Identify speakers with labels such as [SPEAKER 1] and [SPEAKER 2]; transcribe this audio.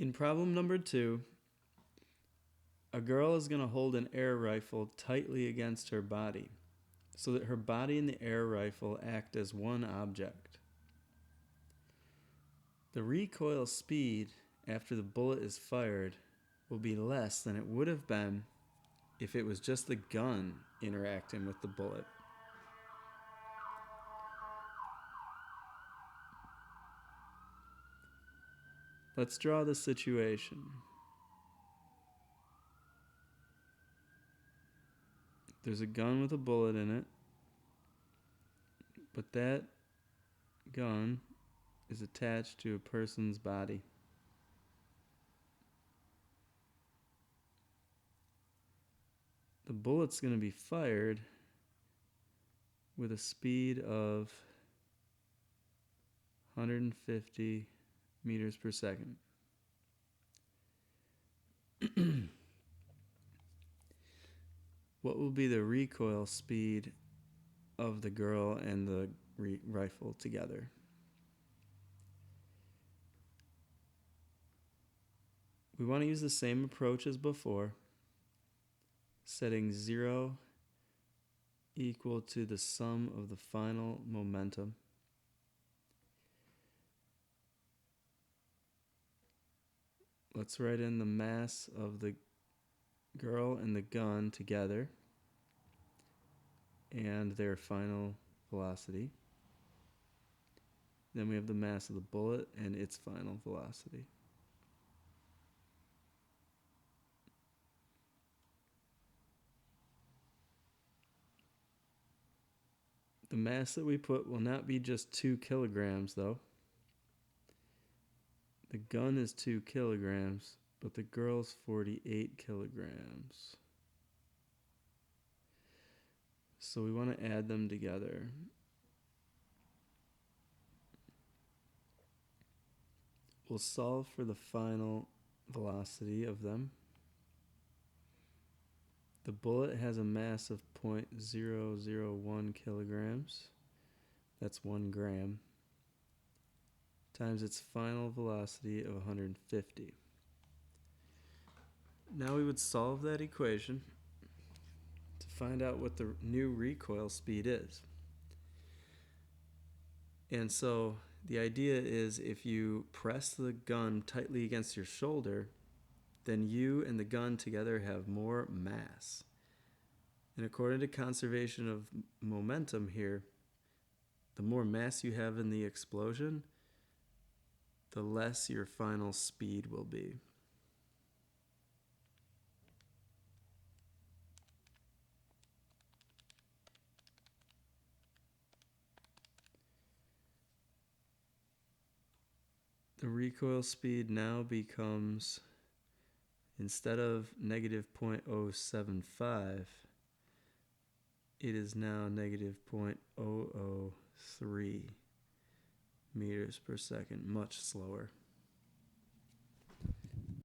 [SPEAKER 1] In problem number 2, a girl is going to hold an air rifle tightly against her body so that her body and the air rifle act as one object. The recoil speed after the bullet is fired will be less than it would have been if it was just the gun interacting with the bullet. Let's draw the situation. There's a gun with a bullet in it, but that gun is attached to a person's body. The bullet's going to be fired with a speed of 150 meters per second. What will be the recoil speed of the girl and the rifle together? We want to use the same approach as before, setting 0 equal to the sum of the final momentum. Let's write in the mass of the girl and the gun together and their final velocity. Then we have the mass of the bullet and its final velocity. The mass that we put will not be just 2 kilograms though. The gun is 2 kilograms, but the girl's 48 kilograms. So we want to add them together. We'll solve for the final velocity of them. The bullet has a mass of 0.001 kilograms. That's 1 gram. Times its final velocity of 150. Now we would solve that equation to find out what the new recoil speed is. And so the idea is if you press the gun tightly against your shoulder, then you and the gun together have more mass. And according to conservation of momentum here, the more mass you have in the explosion, the less your final speed will be. The recoil speed now becomes, instead of negative 0.075, it is now negative 0.003 meters per second, much slower.